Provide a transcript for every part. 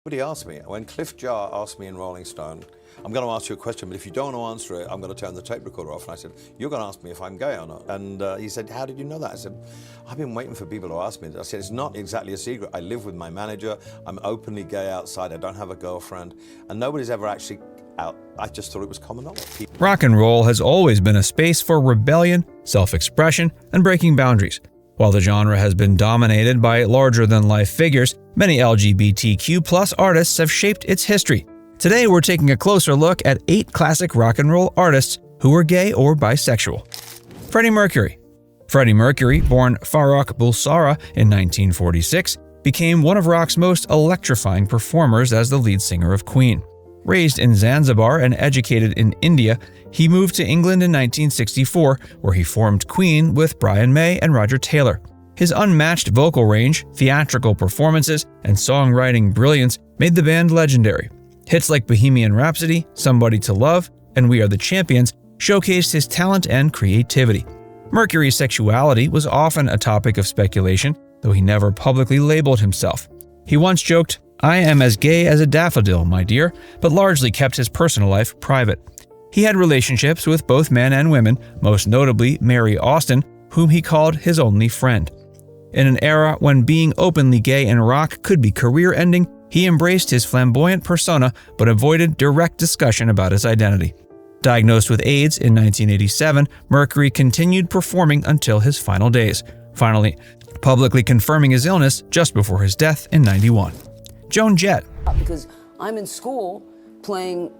Somebody asked me, when Cliff Jar asked me in Rolling Stone, I'm going to ask you a question, but if you don't want to answer it, I'm going to turn the tape recorder off. And I said, you're going to ask me if I'm gay or not. And he said, how did you know that? I said, I've been waiting for people to ask me. I said, it's not exactly a secret. I live with my manager. I'm openly gay outside. I don't have a girlfriend. And nobody's ever actually out. I just thought it was common knowledge. Rock and roll has always been a space for rebellion, self-expression, and breaking boundaries. While the genre has been dominated by larger-than-life figures, many LGBTQ+ artists have shaped its history. Today, we're taking a closer look at 8 classic rock and roll artists who were gay or bisexual. Freddie Mercury. Freddie Mercury, born Farrokh Bulsara in 1946, became one of rock's most electrifying performers as the lead singer of Queen. Raised in Zanzibar and educated in India, he moved to England in 1964, where he formed Queen with Brian May and Roger Taylor. His unmatched vocal range, theatrical performances, and songwriting brilliance made the band legendary. Hits like Bohemian Rhapsody, Somebody to Love, and We Are the Champions showcased his talent and creativity. Mercury's sexuality was often a topic of speculation, though he never publicly labeled himself. He once joked, "I am as gay as a daffodil, my dear," but largely kept his personal life private. He had relationships with both men and women, most notably Mary Austin, whom he called his only friend. In an era when being openly gay in rock could be career-ending, he embraced his flamboyant persona but avoided direct discussion about his identity. Diagnosed with AIDS in 1987, Mercury continued performing until his final days, finally publicly confirming his illness just before his death in 91. Joan Jett. Because I'm in school playing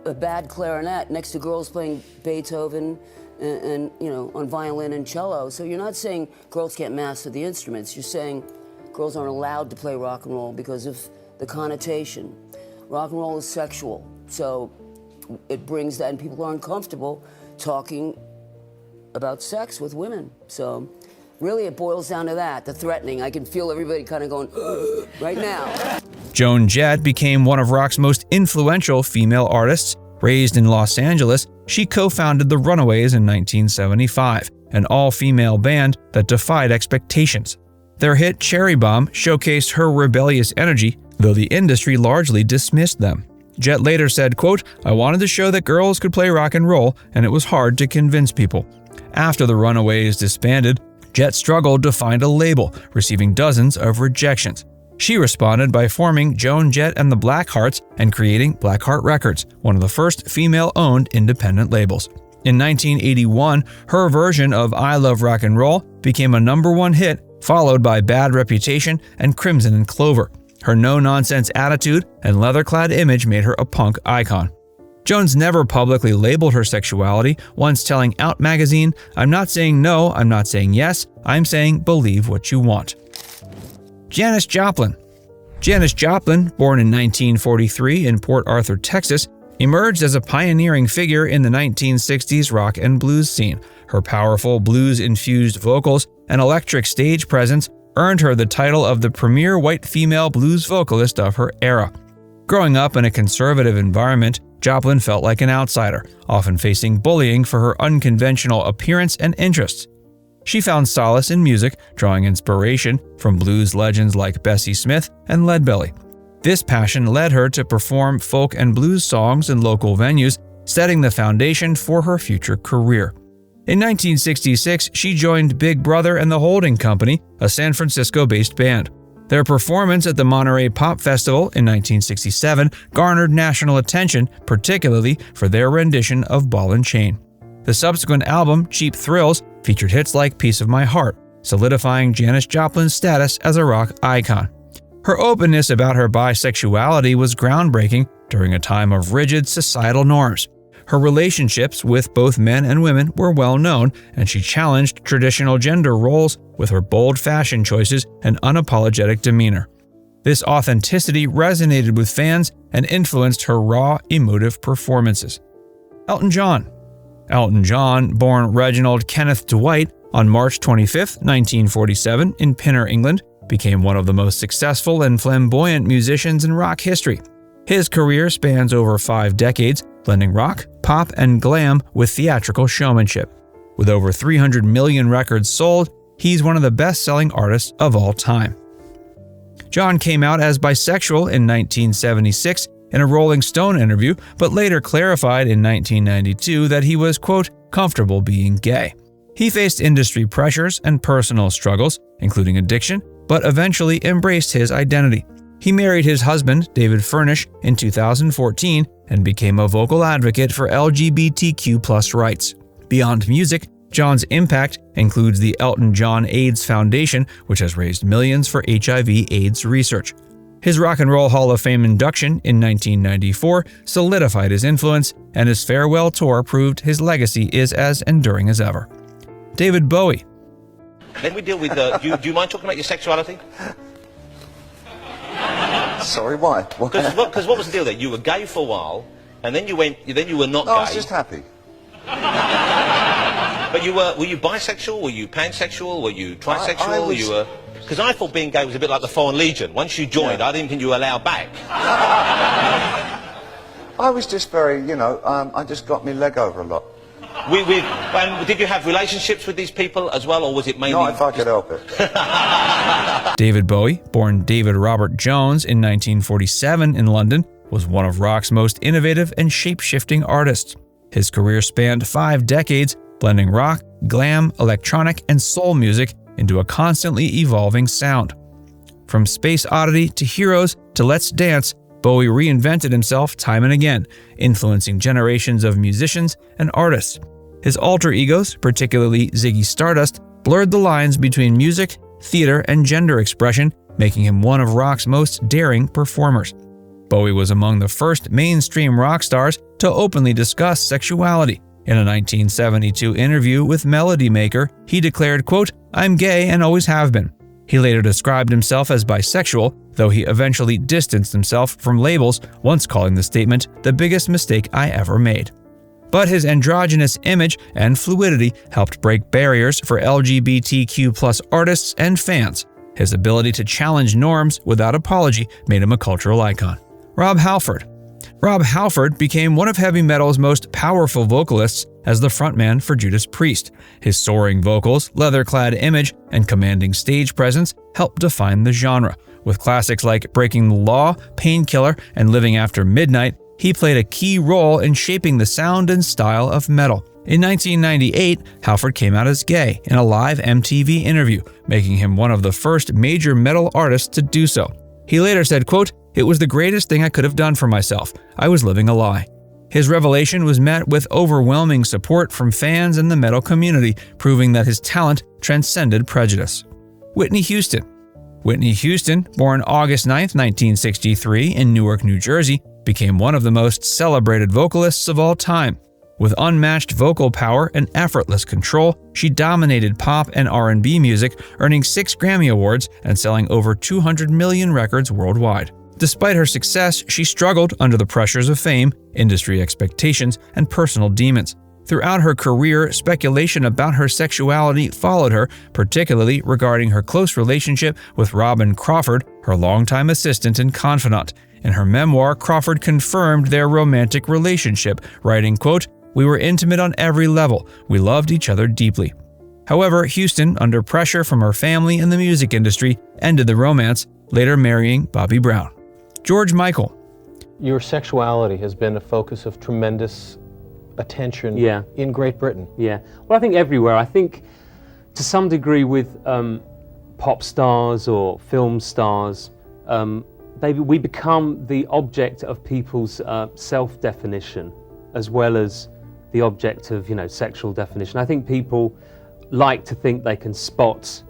a bad clarinet next to girls playing Beethoven and on violin and cello. So you're not saying girls can't master the instruments. You're saying girls aren't allowed to play rock and roll because of the connotation. Rock and roll is sexual, so it brings that, and people are uncomfortable talking about sex with women. So really it boils down to that, the threatening. I can feel everybody kind of going, ugh, right now. Joan Jett became one of rock's most influential female artists. Raised in Los Angeles, she co-founded the Runaways in 1975, an all-female band that defied expectations. Their hit Cherry Bomb showcased her rebellious energy, though the industry largely dismissed them. Jett later said, quote, "I wanted to show that girls could play rock and roll, and it was hard to convince people." After the Runaways disbanded, Jett struggled to find a label, receiving dozens of rejections. She responded by forming Joan Jett and the Blackhearts and creating Blackheart Records, one of the first female-owned independent labels. In 1981, her version of I Love Rock and Roll became a #1 hit, followed by Bad Reputation and Crimson and Clover. Her no-nonsense attitude and leather-clad image made her a punk icon. Jones never publicly labeled her sexuality, once telling Out magazine, "I'm not saying no, I'm not saying yes, I'm saying believe what you want." Janis Joplin. Janis Joplin, born in 1943 in Port Arthur, Texas, emerged as a pioneering figure in the 1960s rock and blues scene. Her powerful blues-infused vocals and electric stage presence earned her the title of the premier white female blues vocalist of her era. Growing up in a conservative environment, Joplin felt like an outsider, often facing bullying for her unconventional appearance and interests. She found solace in music, drawing inspiration from blues legends like Bessie Smith and Leadbelly. This passion led her to perform folk and blues songs in local venues, setting the foundation for her future career. In 1966, she joined Big Brother and the Holding Company, a San Francisco-based band. Their performance at the Monterey Pop Festival in 1967 garnered national attention, particularly for their rendition of Ball and Chain. The subsequent album, Cheap Thrills, featured hits like Piece of My Heart, solidifying Janis Joplin's status as a rock icon. Her openness about her bisexuality was groundbreaking during a time of rigid societal norms. Her relationships with both men and women were well known, and she challenged traditional gender roles with her bold fashion choices and unapologetic demeanor. This authenticity resonated with fans and influenced her raw, emotive performances. Elton John. Elton John, born Reginald Kenneth Dwight on March 25, 1947 in Pinner, England, became one of the most successful and flamboyant musicians in rock history. His career spans over 5 decades, blending rock, pop, and glam with theatrical showmanship. With over 300 million records sold, he's one of the best-selling artists of all time. John came out as bisexual in 1976 in a Rolling Stone interview, but later clarified in 1992 that he was, quote, comfortable being gay. He faced industry pressures and personal struggles, including addiction, but eventually embraced his identity. He married his husband, David Furnish, in 2014 and became a vocal advocate for LGBTQ+ rights. Beyond music, John's impact includes the Elton John AIDS Foundation, which has raised millions for HIV/AIDS research. His Rock and Roll Hall of Fame induction in 1994 solidified his influence, and his farewell tour proved his legacy is as enduring as ever. David Bowie. Then we deal with, do you mind talking about your sexuality? Sorry, why? Because what was the deal there? You were gay for a while, and then you were not gay. I was just happy. But were you bisexual? Were you pansexual? Were you trisexual? Because I thought being gay was a bit like the Foreign Legion. Once you joined, I didn't think you were allowed back. I was just very, I just got my leg over a lot. And did you have relationships with these people as well, or was it mainly... Not if I could help it. David Bowie, born David Robert Jones in 1947 in London, was one of rock's most innovative and shape-shifting artists. His career spanned 5 decades, blending rock, glam, electronic, and soul music into a constantly evolving sound. From Space Oddity to Heroes to Let's Dance, Bowie reinvented himself time and again, influencing generations of musicians and artists. His alter egos, particularly Ziggy Stardust, blurred the lines between music, theater, and gender expression, making him one of rock's most daring performers. Bowie was among the first mainstream rock stars to openly discuss sexuality. In a 1972 interview with Melody Maker, he declared, quote, I'm gay and always have been. He later described himself as bisexual, though he eventually distanced himself from labels, once calling the statement the biggest mistake I ever made. But his androgynous image and fluidity helped break barriers for LGBTQ+ artists and fans. His ability to challenge norms without apology made him a cultural icon. Rob Halford. Rob Halford became one of heavy metal's most powerful vocalists as the frontman for Judas Priest. His soaring vocals, leather-clad image, and commanding stage presence helped define the genre. With classics like Breaking the Law, Painkiller, and Living After Midnight, he played a key role in shaping the sound and style of metal. In 1998, Halford came out as gay in a live MTV interview, making him one of the first major metal artists to do so. He later said, quote, it was the greatest thing I could have done for myself. I was living a lie. His revelation was met with overwhelming support from fans and the metal community, proving that his talent transcended prejudice. Whitney Houston. Whitney Houston, born August 9, 1963 in Newark, New Jersey, became one of the most celebrated vocalists of all time. With unmatched vocal power and effortless control, she dominated pop and R&B music, earning 6 Grammy Awards and selling over 200 million records worldwide. Despite her success, she struggled under the pressures of fame, industry expectations, and personal demons. Throughout her career, speculation about her sexuality followed her, particularly regarding her close relationship with Robin Crawford, her longtime assistant and confidant. In her memoir, Crawford confirmed their romantic relationship, writing, quote, we were intimate on every level. We loved each other deeply. However, Houston, under pressure from her family and the music industry, ended the romance, later marrying Bobby Brown. George Michael. Your sexuality has been a focus of tremendous attention in Great Britain. Yeah. Well, I think everywhere. I think to some degree with pop stars or film stars, we become the object of people's self-definition as well as the object of, sexual definition. I think people like to think they can spot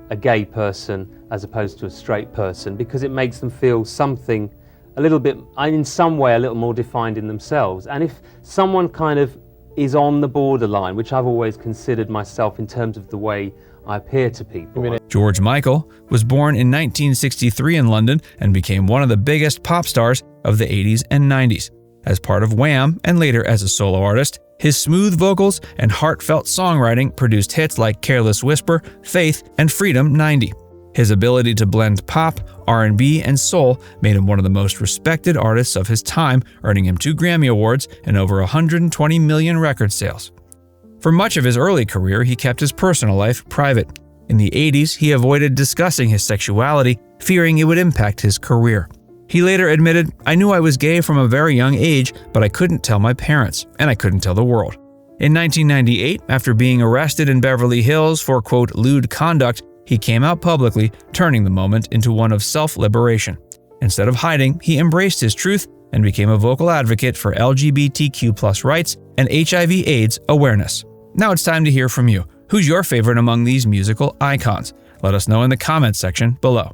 a gay person as opposed to a straight person because it makes them feel something a little bit, in some way, a little more defined in themselves. And if someone kind of is on the borderline, which I've always considered myself in terms of the way I appear to people. George Michael was born in 1963 in London and became one of the biggest pop stars of the 80s and 90s. As part of Wham! And later as a solo artist, his smooth vocals and heartfelt songwriting produced hits like Careless Whisper, Faith, and Freedom 90. His ability to blend pop, R&B, and soul made him one of the most respected artists of his time, earning him 2 Grammy Awards and over 120 million record sales. For much of his early career, he kept his personal life private. In the 80s, he avoided discussing his sexuality fearing it would impact his career. He later admitted, "I knew I was gay from a very young age, but I couldn't tell my parents, and I couldn't tell the world." In 1998, after being arrested in Beverly Hills for, quote, lewd conduct, he came out publicly, turning the moment into one of self-liberation. Instead of hiding, he embraced his truth and became a vocal advocate for LGBTQ+ rights and HIV/AIDS awareness. Now it's time to hear from you. Who's your favorite among these musical icons? Let us know in the comments section below.